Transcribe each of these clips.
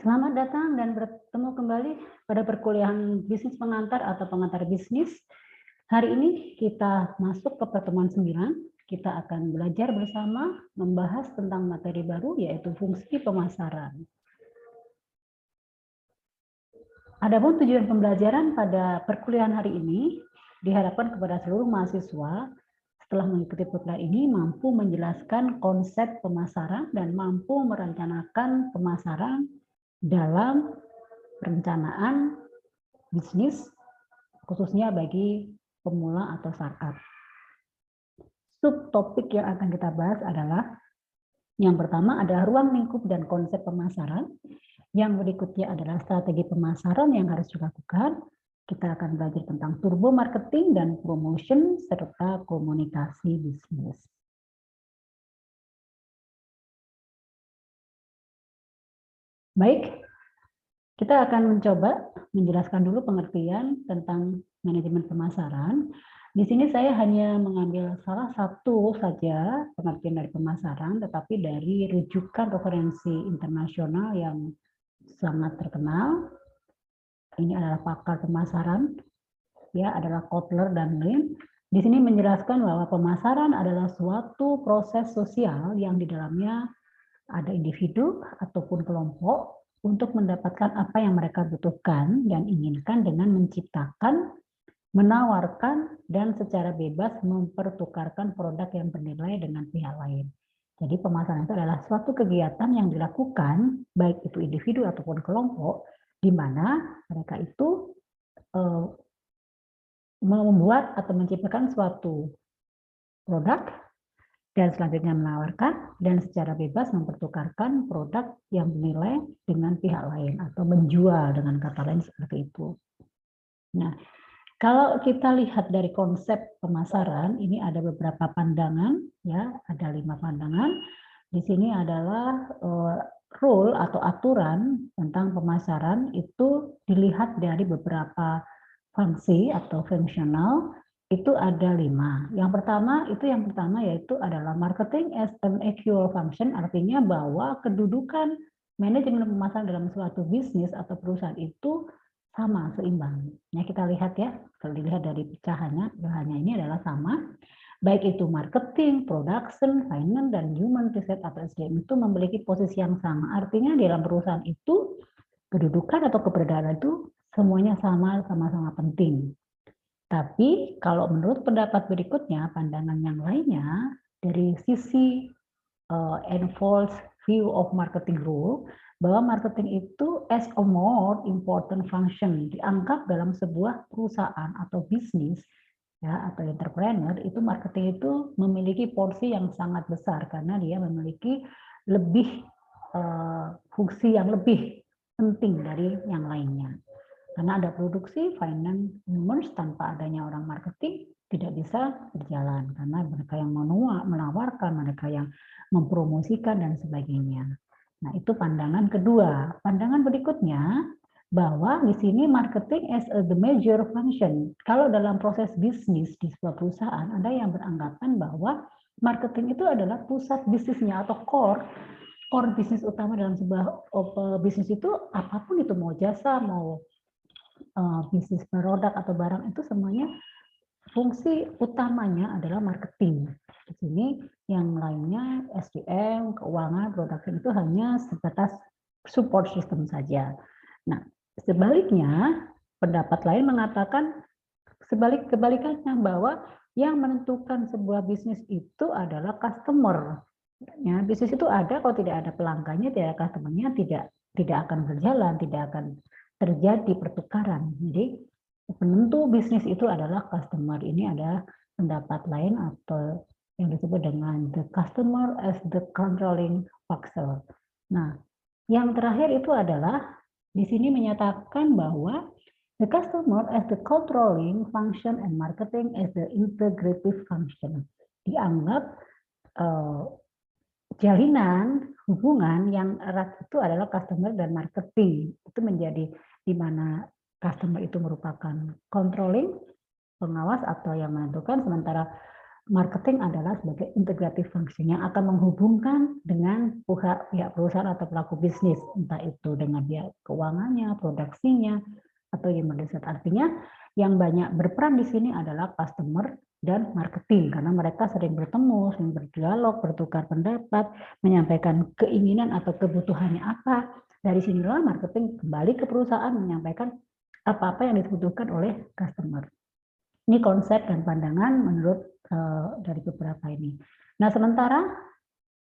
Selamat datang dan bertemu kembali pada perkuliahan bisnis pengantar atau pengantar bisnis. Hari ini kita masuk ke pertemuan 9. Kita akan belajar bersama membahas tentang materi baru yaitu fungsi pemasaran. Adapun tujuan pembelajaran pada perkuliahan hari ini diharapkan kepada seluruh mahasiswa setelah mengikuti perkuliahan ini mampu menjelaskan konsep pemasaran dan mampu merencanakan pemasaran dalam perencanaan bisnis khususnya bagi pemula atau startup. Subtopik yang akan kita bahas adalah yang pertama adalah ruang lingkup dan konsep pemasaran. Yang berikutnya adalah strategi pemasaran yang harus dilakukan. Kita akan belajar tentang turbo marketing dan promotion serta komunikasi bisnis. Baik, kita akan mencoba menjelaskan dulu pengertian tentang manajemen pemasaran. Di sini saya hanya mengambil salah satu saja pengertian dari pemasaran, tetapi dari rujukan referensi internasional yang sangat terkenal. Ini adalah pakar pemasaran, ya, adalah Kotler dan Lin. Di sini menjelaskan bahwa pemasaran adalah suatu proses sosial yang di dalamnya ada individu ataupun kelompok untuk mendapatkan apa yang mereka butuhkan dan inginkan dengan menciptakan, menawarkan, dan secara bebas mempertukarkan produk yang bernilai dengan pihak lain. Jadi pemasaran itu adalah suatu kegiatan yang dilakukan, baik itu individu ataupun kelompok, di mana mereka itu membuat atau menciptakan suatu produk dan selanjutnya menawarkan dan secara bebas mempertukarkan produk yang bernilai dengan pihak lain atau menjual dengan kata lain seperti itu. Nah, kalau kita lihat dari konsep pemasaran, ini ada beberapa pandangan, ya, ada 5 pandangan. Di sini adalah rule atau aturan tentang pemasaran itu dilihat dari beberapa fungsi atau fungsional. Itu ada 5. Yang pertama yaitu adalah marketing as an equal function, artinya bahwa kedudukan manajemen pemasaran dalam suatu bisnis atau perusahaan itu sama, seimbang. Ya, kita lihat ya, kalau dilihat dari pecahannya ini adalah sama. Baik itu marketing, production, finance, dan human resource atau SDM itu memiliki posisi yang sama. Artinya dalam perusahaan itu kedudukan atau keberadaan itu semuanya sama-sama penting. Tapi kalau menurut pendapat berikutnya, pandangan yang lainnya dari sisi enforced view of marketing rule, bahwa marketing itu as a more important function dianggap dalam sebuah perusahaan atau bisnis, ya, atau entrepreneur, itu marketing itu memiliki porsi yang sangat besar karena dia memiliki lebih fungsi yang lebih penting dari yang lainnya. Karena ada produksi, finance, humans, tanpa adanya orang marketing tidak bisa berjalan. Karena mereka yang menawarkan, mereka yang mempromosikan, dan sebagainya. Nah, itu pandangan kedua. Pandangan berikutnya, bahwa di sini marketing as the major function. Kalau dalam proses bisnis di sebuah perusahaan, ada yang beranggapan bahwa marketing itu adalah pusat bisnisnya atau core bisnis utama dalam sebuah bisnis itu, apapun itu, mau jasa, mau bisnis produk atau barang, itu semuanya fungsi utamanya adalah marketing. Di sini yang lainnya SDM, keuangan, production itu hanya sebatas support system saja. Nah, sebaliknya pendapat lain mengatakan kebalikannya, bahwa yang menentukan sebuah bisnis itu adalah customer. Ya, bisnis itu ada kalau tidak ada pelanggannya, tidak ada customer-nya, tidak akan berjalan, tidak akan terjadi pertukaran. Jadi penentu bisnis itu adalah customer. Ini adalah pendapat lain atau yang disebut dengan the customer as the controlling factor. Nah, yang terakhir itu adalah di sini menyatakan bahwa the customer as the controlling function and marketing as the integrative function. Dianggap jalinan hubungan yang erat itu adalah customer dan marketing. Itu menjadi di mana customer itu merupakan controlling, pengawas atau yang menentukan, sementara marketing adalah sebagai integrative function yang akan menghubungkan dengan pihak perusahaan atau pelaku bisnis, entah itu dengan pihak keuangannya, produksinya, atau human resource. Artinya yang banyak berperan di sini adalah customer dan marketing, karena mereka sering bertemu, sering berdialog, bertukar pendapat, menyampaikan keinginan atau kebutuhannya apa. Dari sinilah marketing kembali ke perusahaan menyampaikan apa-apa yang dibutuhkan oleh customer. Ini konsep dan pandangan menurut dari beberapa ini. Nah, sementara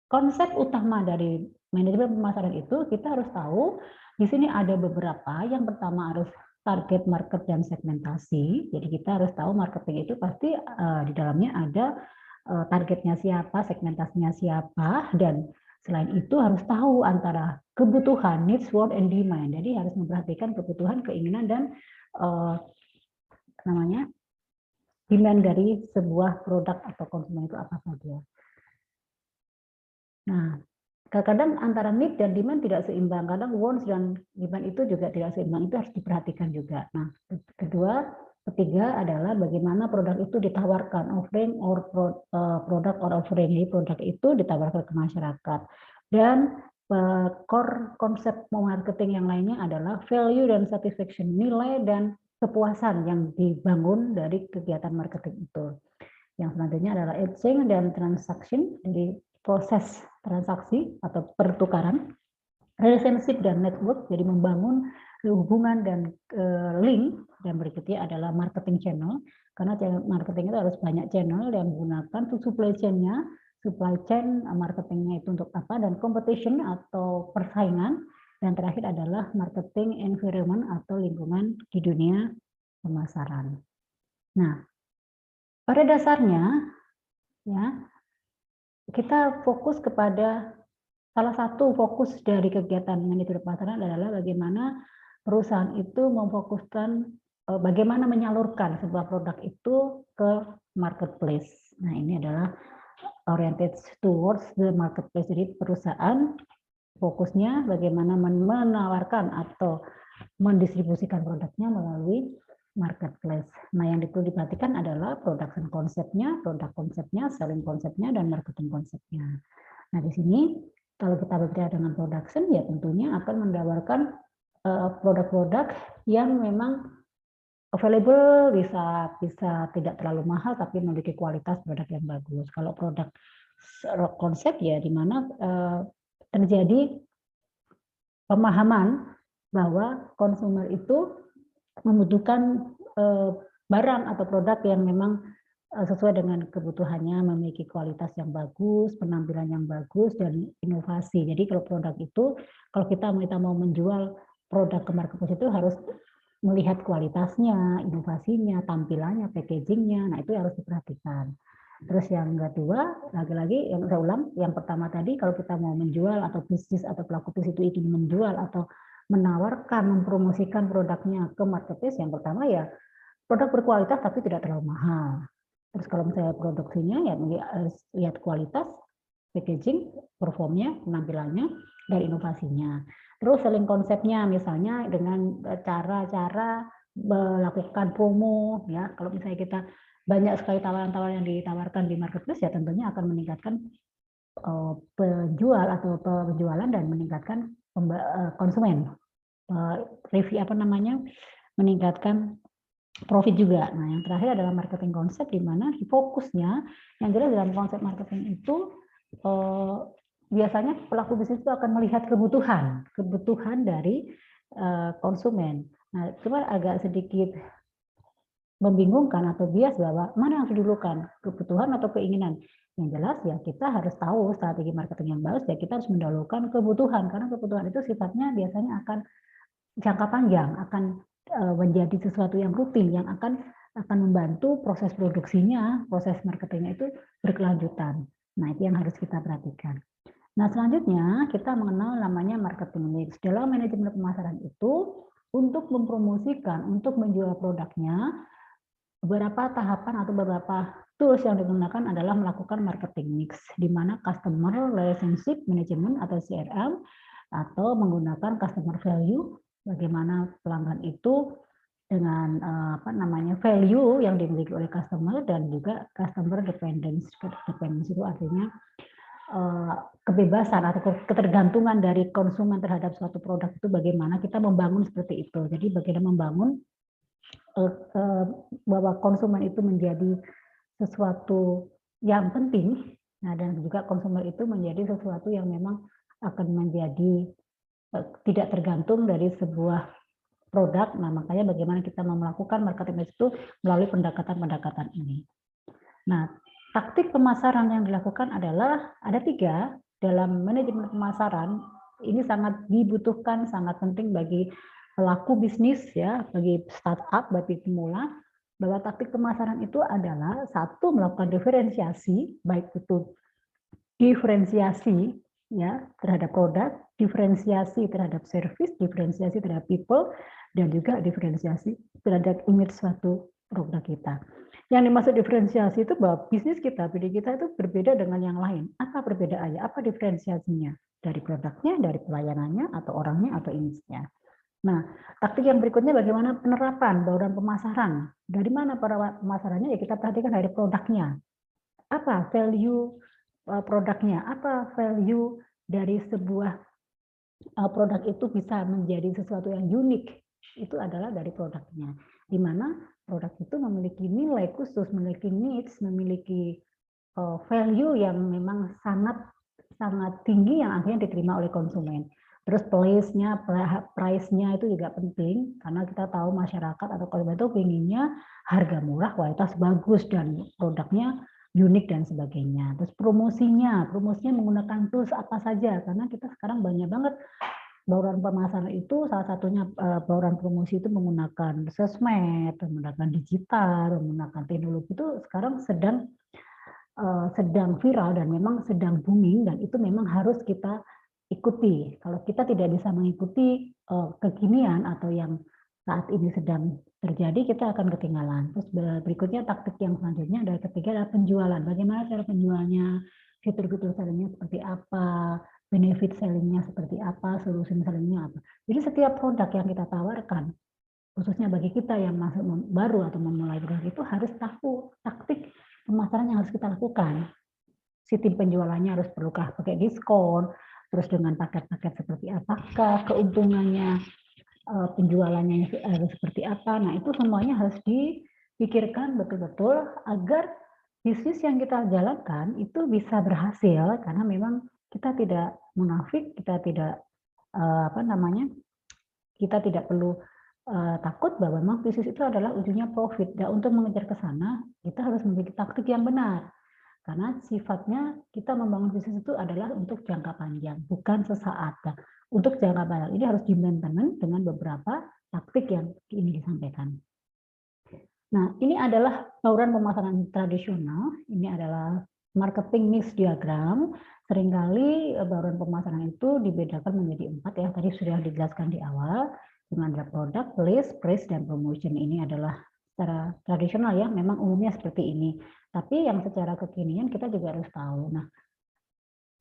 konsep utama dari manajemen pemasaran itu kita harus tahu di sini ada beberapa. Yang pertama harus target market dan segmentasi. Jadi kita harus tahu marketing itu pasti di dalamnya ada targetnya siapa, segmentasinya siapa, dan selain itu harus tahu antara kebutuhan, needs, want, and demand. Jadi harus memperhatikan kebutuhan, keinginan, dan demand dari sebuah produk atau konsumen itu apa saja. Nah, kadang-kadang antara need dan demand tidak seimbang. Kadang wants dan demand itu juga tidak seimbang. Itu harus diperhatikan juga. Nah, ketiga adalah bagaimana produk itu ditawarkan, offering or product or offering. Jadi produk itu ditawarkan ke masyarakat. Dan core konsep marketing yang lainnya adalah value dan satisfaction, nilai dan kepuasan yang dibangun dari kegiatan marketing itu. Yang selanjutnya adalah exchange dan transaction, jadi proses transaksi atau pertukaran, relationship dan network, jadi membangun hubungan dan link, dan berikutnya adalah marketing channel, karena marketing itu harus banyak channel yang menggunakan supply chain-nya, supply chain marketingnya itu untuk apa, dan competition atau persaingan, dan terakhir adalah marketing environment atau lingkungan di dunia pemasaran. Nah, pada dasarnya ya kita fokus kepada salah satu fokus dari kegiatan manajemen pemasaran adalah bagaimana perusahaan itu memfokuskan bagaimana menyalurkan sebuah produk itu ke marketplace. Nah, ini adalah oriented towards the marketplace. Jadi perusahaan fokusnya bagaimana menawarkan atau mendistribusikan produknya melalui marketplace. Nah, yang perlu diperhatikan adalah production konsepnya, produk konsepnya, selling konsepnya, dan marketing konsepnya. Nah, di sini kalau kita berbicara dengan production, ya tentunya akan menawarkan produk-produk yang memang available, bisa tidak terlalu mahal, tapi memiliki kualitas produk yang bagus. Kalau produk konsep ya di mana terjadi pemahaman bahwa konsumer itu membutuhkan barang atau produk yang memang sesuai dengan kebutuhannya, memiliki kualitas yang bagus, penampilan yang bagus, dan inovasi. Jadi kalau produk itu, kalau kita mau menjual produk ke marketplace itu harus melihat kualitasnya, inovasinya, tampilannya, packagingnya. Nah, itu harus diperhatikan. Terus yang kedua, lagi-lagi yang saya ulang, yang pertama tadi kalau kita mau menjual atau bisnis atau pelaku bisnis itu ingin menjual atau menawarkan, mempromosikan produknya ke marketplace, yang pertama ya produk berkualitas tapi tidak terlalu mahal. Terus kalau misalnya produksinya ya harus lihat kualitas, packaging, performnya, penampilannya, dan inovasinya. Terus selling konsepnya misalnya dengan cara-cara melakukan promo, ya kalau misalnya kita banyak sekali tawaran-tawaran yang ditawarkan di marketplace ya tentunya akan meningkatkan penjual atau penjualan dan meningkatkan konsumen, review meningkatkan profit juga. Nah, yang terakhir adalah marketing konsep, di mana fokusnya yang jelas dalam konsep marketing itu biasanya pelaku bisnis itu akan melihat kebutuhan dari konsumen. Nah, cuma agak sedikit membingungkan atau bias bahwa mana yang harus didulukan, kebutuhan atau keinginan. Yang jelas ya kita harus tahu strategi marketing yang bagus, ya kita harus mendahulukan kebutuhan, karena kebutuhan itu sifatnya biasanya akan jangka panjang, akan menjadi sesuatu yang rutin, yang akan membantu proses produksinya, proses marketingnya itu berkelanjutan. Nah, itu yang harus kita perhatikan. Nah, selanjutnya kita mengenal namanya marketing mix. Dalam manajemen pemasaran itu, untuk mempromosikan, untuk menjual produknya, beberapa tahapan atau beberapa tools yang digunakan adalah melakukan marketing mix, di mana customer relationship management atau CRM, atau menggunakan customer value, bagaimana pelanggan itu dengan value yang dimiliki oleh customer, dan juga customer dependence. Dependence itu artinya kebebasan atau ketergantungan dari konsumen terhadap suatu produk itu, bagaimana kita membangun seperti itu. Jadi bagaimana membangun bahwa konsumen itu menjadi sesuatu yang penting, nah, dan juga konsumen itu menjadi sesuatu yang memang akan menjadi tidak tergantung dari sebuah produk. Nah, makanya bagaimana kita melakukan marketing itu melalui pendekatan-pendekatan ini. Nah, taktik pemasaran yang dilakukan adalah ada 3 dalam manajemen pemasaran. Ini sangat dibutuhkan, sangat penting bagi pelaku bisnis ya, bagi startup, bagi pemula, bahwa taktik pemasaran itu adalah 1, melakukan diferensiasi, baik itu diferensiasi ya terhadap produk, diferensiasi terhadap service, diferensiasi terhadap people, dan juga diferensiasi terhadap image suatu produk kita. Yang dimaksud diferensiasi itu bahwa bisnis kita, PD kita itu berbeda dengan yang lain. Apa perbedaannya? Apa diferensiasinya? Dari produknya, dari pelayanannya, atau orangnya, atau image-nya. Nah, taktik yang berikutnya bagaimana penerapan bauran pemasaran. Dari mana pemasarannya? Ya kita perhatikan dari produknya. Apa value produknya? Apa value dari sebuah produk itu bisa menjadi sesuatu yang unik? Itu adalah dari produknya. Di mana produk itu memiliki nilai khusus, memiliki needs, memiliki value yang memang sangat tinggi yang akhirnya diterima oleh konsumen. Terus place-nya, price-nya itu juga penting, karena kita tahu masyarakat atau konsumen itu inginnya harga murah, kualitas bagus, dan produknya unik dan sebagainya. Terus promosinya menggunakan tools apa saja, karena kita sekarang banyak banget bauran pemasaran itu, salah satunya bauran promosi itu menggunakan sosmed, menggunakan digital, menggunakan teknologi, itu sekarang sedang viral dan memang sedang booming, dan itu memang harus kita ikuti. Kalau kita tidak bisa mengikuti kekinian atau yang saat ini sedang terjadi, kita akan ketinggalan. Terus berikutnya taktik yang selanjutnya adalah ketiga adalah penjualan. Bagaimana cara penjualnya, fitur-fitur sellingnya seperti apa, benefit sellingnya seperti apa, solusi sellingnya apa. Jadi setiap produk yang kita tawarkan, khususnya bagi kita yang masuk baru atau memulai produk, itu harus tahu taktik pemasaran yang harus kita lakukan. Sistem penjualannya harus perlukah pakai diskon, terus dengan paket-paket seperti apakah, keuntungannya, penjualannya harus seperti apa. Nah, itu semuanya harus dipikirkan betul-betul agar bisnis yang kita jalankan itu bisa berhasil, karena memang kita tidak munafik, kita tidak kita tidak perlu takut bahwa memang bisnis itu adalah ujungnya profit. Dan untuk mengejar ke sana, kita harus memiliki taktik yang benar. Karena sifatnya kita membangun bisnis itu adalah untuk jangka panjang, bukan sesaat. Nah, untuk jangka panjang ini harus di-maintenance dengan beberapa taktik yang ini disampaikan. Nah, ini adalah bauran pemasaran tradisional. Ini adalah marketing mix diagram. Seringkali bauran pemasaran itu dibedakan menjadi 4 ya. Tadi sudah dijelaskan di awal, dengan ada produk, list, price, dan promotion. Ini adalah secara tradisional ya, memang umumnya seperti ini. Tapi yang secara kekinian kita juga harus tahu. Nah,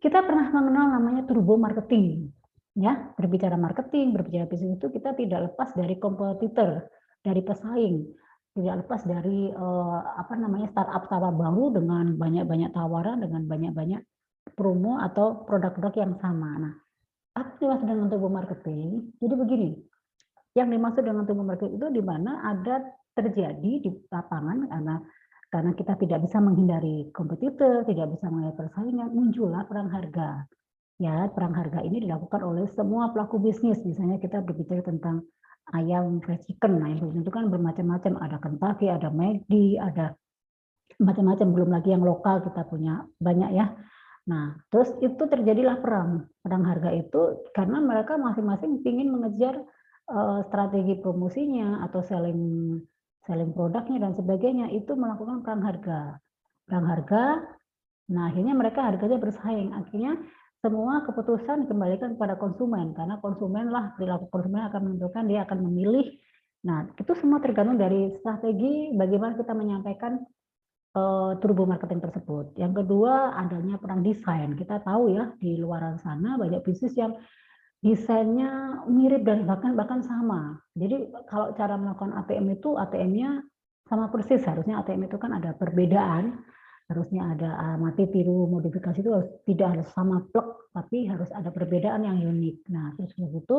kita pernah mengenal namanya turbo marketing. Ya, berbicara marketing, berbicara bisnis itu kita tidak lepas dari kompetitor, dari pesaing, tidak lepas dari startup baru dengan banyak-banyak tawaran, dengan banyak-banyak promo atau produk-produk yang sama. Nah, apa dimaksud dengan turbo marketing? Jadi begini, yang dimaksud dengan turbo marketing itu di mana ada terjadi di lapangan, karena kita tidak bisa menghindari kompetitor, tidak bisa menghindari persaingan, muncullah perang harga. Ya, perang harga ini dilakukan oleh semua pelaku bisnis. Misalnya kita berbicara tentang ayam fried chicken, nah itu kan bermacam-macam, ada Kentucky, ada McD, ada macam-macam, belum lagi yang lokal kita punya banyak ya. Nah, terus itu terjadilah perang harga itu karena mereka masing-masing ingin mengejar strategi promosinya atau selling produknya dan sebagainya, itu melakukan perang harga. Nah, akhirnya mereka harganya bersaing, akhirnya semua keputusan dikembalikan kepada konsumen, karena konsumen lah, perilaku konsumen akan menentukan dia akan memilih. Nah, itu semua tergantung dari strategi bagaimana kita menyampaikan turbo marketing tersebut. Yang kedua, adanya perang desain. Kita tahu ya, di luar sana banyak bisnis yang desainnya mirip dan bahkan sama. Jadi kalau cara melakukan ATM itu, ATM-nya sama persis. Harusnya ATM itu kan ada perbedaan, harusnya ada mati, tiru, modifikasi itu tidak harus sama plek, tapi harus ada perbedaan yang unik. Nah, terus itu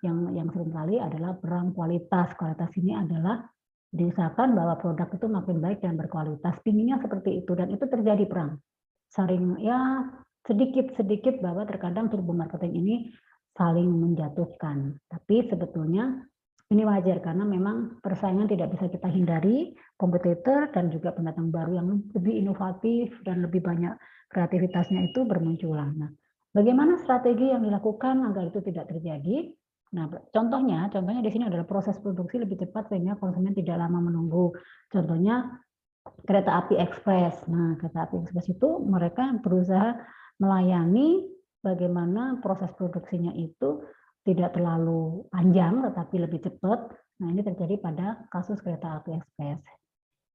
yang seringkali adalah perang kualitas. Kualitas ini adalah diusahakan bahwa produk itu makin baik dan berkualitas. Pinginnya seperti itu, dan itu terjadi perang. Sering ya sedikit-sedikit bahwa terkadang turbo marketing ini saling menjatuhkan. Tapi sebetulnya ini wajar karena memang persaingan tidak bisa kita hindari, kompetitor dan juga pendatang baru yang lebih inovatif dan lebih banyak kreativitasnya itu bermunculan. Nah, bagaimana strategi yang dilakukan agar itu tidak terjadi? Nah, contohnya di sini adalah proses produksi lebih cepat sehingga konsumen tidak lama menunggu. Contohnya kereta api ekspres. Nah, kereta api ekspres itu mereka berusaha melayani bagaimana proses produksinya itu tidak terlalu panjang tetapi lebih cepat. Nah, ini terjadi pada kasus kereta api ekspres.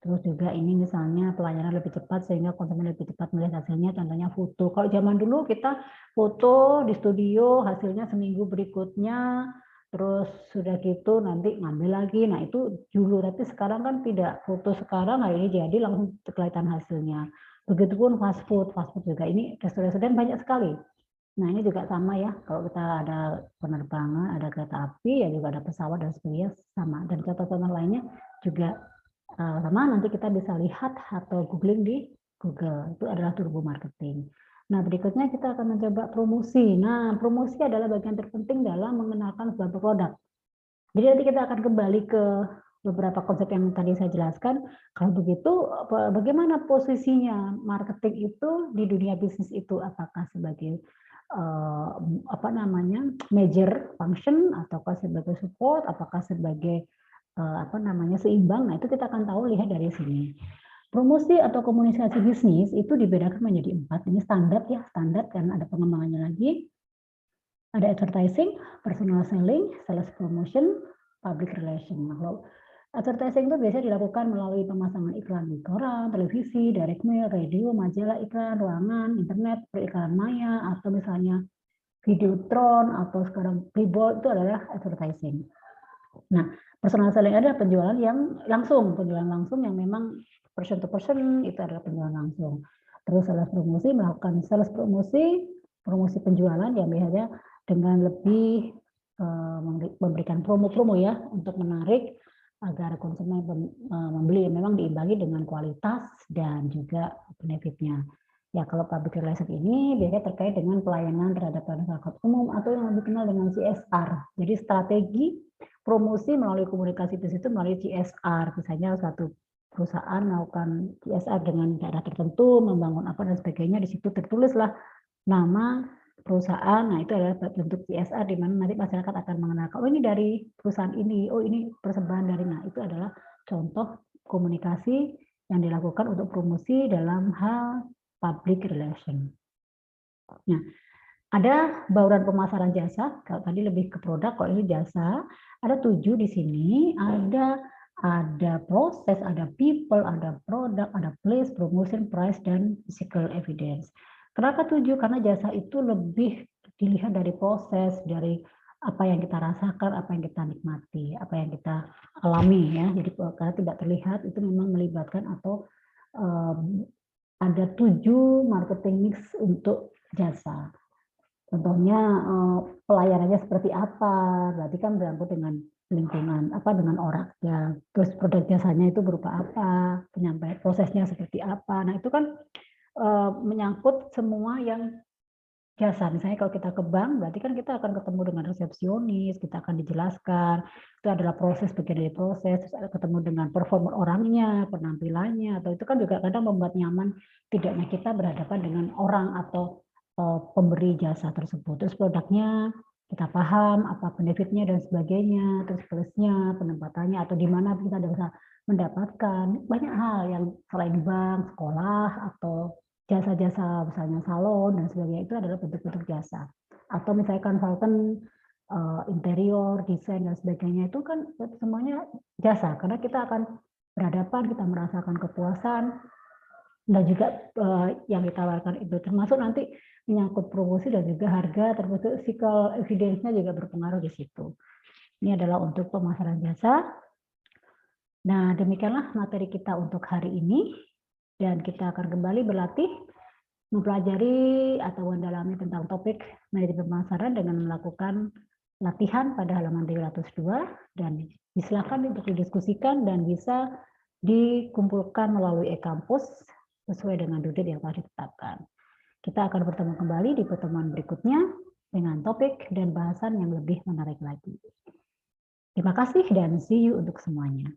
Terus juga ini misalnya pelayanan lebih cepat sehingga konsumen lebih cepat melihat hasilnya, contohnya foto. Kalau zaman dulu kita foto di studio, hasilnya seminggu berikutnya, terus sudah gitu nanti ngambil lagi. Nah itu dulu, tapi sekarang kan tidak, foto sekarang hari ini jadi langsung kelihatan hasilnya. Begitupun fast food juga ini restoran banyak sekali. Nah ini juga sama ya, kalau kita ada penerbangan, ada kereta api, ya juga ada pesawat dan sebagainya sama. Dan contoh-contoh lainnya juga sama, nanti kita bisa lihat atau googling di Google, itu adalah turbo marketing. Nah berikutnya kita akan mencoba promosi. Nah promosi adalah bagian terpenting dalam mengenalkan sebuah produk. Jadi nanti kita akan kembali ke beberapa konsep yang tadi saya jelaskan. Kalau begitu, bagaimana posisinya marketing itu di dunia bisnis itu? Apakah sebagai major function, ataukah sebagai support, apakah sebagai seimbang? Nah itu kita akan tahu, lihat dari sini. Promosi atau komunikasi bisnis itu dibedakan menjadi 4. Ini standar ya, standar karena ada pengembangannya lagi. Ada advertising, personal selling, sales promotion, public relation. Nah, kalau advertising itu biasanya dilakukan melalui pemasangan iklan di koran, televisi, direct mail, radio, majalah, iklan, ruangan, internet, periklanan maya, atau misalnya Videotron, atau sekarang billboard, itu adalah advertising. Nah, personal selling adalah penjualan yang langsung, yang memang person to person, itu adalah penjualan langsung. Terus sales promosi, melakukan sales promosi penjualan yang biasanya dengan lebih memberikan promo-promo ya untuk menarik agar konsumen membeli. Memang diimbangi dengan kualitas dan juga benefitnya. Ya, kalau public relation ini biasanya terkait dengan pelayanan terhadap masyarakat umum atau yang lebih dikenal dengan CSR. Jadi strategi promosi melalui komunikasi bisnis itu melalui CSR. Misalnya suatu perusahaan melakukan CSR dengan daerah tertentu, membangun apa dan sebagainya, di situ tertulislah nama perusahaan. Nah, itu adalah bentuk CSR di mana nanti masyarakat akan mengenal, oh ini dari perusahaan ini, oh ini persembahan dari. Nah, itu adalah contoh komunikasi yang dilakukan untuk promosi dalam hal public relation. Nah, ada bauran pemasaran jasa, kalau tadi lebih ke produk, kalau ini jasa. Ada 7 di sini, ada proses, ada people, ada produk, ada place, promotion, price, dan physical evidence. Kenapa 7? Karena jasa itu lebih dilihat dari proses, dari apa yang kita rasakan, apa yang kita nikmati, apa yang kita alami ya. Jadi karena tidak terlihat, itu memang melibatkan atau ada 7 marketing mix untuk jasa. Contohnya pelayanannya seperti apa, berarti kan berhubungan dengan lingkungan, dengan orangnya, terus produk jasanya itu berupa apa, penyampaian prosesnya seperti apa. Nah itu kan menyangkut semua yang jasa. Misalnya kalau kita ke bank, berarti kan kita akan ketemu dengan resepsionis, kita akan dijelaskan, itu adalah proses, bagian dari proses, terus ketemu dengan performer orangnya, penampilannya, atau itu kan juga kadang membuat nyaman tidaknya kita berhadapan dengan orang atau pemberi jasa tersebut. Terus produknya kita paham apa benefitnya dan sebagainya, terus plusnya, penempatannya, atau di mana kita bisa mendapatkan banyak hal yang selain bank, sekolah, atau jasa-jasa misalnya salon dan sebagainya, itu adalah bentuk-bentuk jasa. Atau misalnya konsultan interior, desain dan sebagainya, itu kan semuanya jasa karena kita akan berhadapan, kita merasakan kepuasan dan juga yang ditawarkan itu termasuk nanti menyangkut promosi dan juga harga, termasuk physical evidence-nya juga berpengaruh di situ. Ini adalah untuk pemasaran jasa. Nah, demikianlah materi kita untuk hari ini, dan kita akan kembali berlatih mempelajari atau mendalami tentang topik manajemen pemasaran dengan melakukan latihan pada halaman 302, dan silakan untuk didiskusikan dan bisa dikumpulkan melalui e-kampus sesuai dengan due date yang telah ditetapkan. Kita akan bertemu kembali di pertemuan berikutnya dengan topik dan bahasan yang lebih menarik lagi. Terima kasih dan see you untuk semuanya.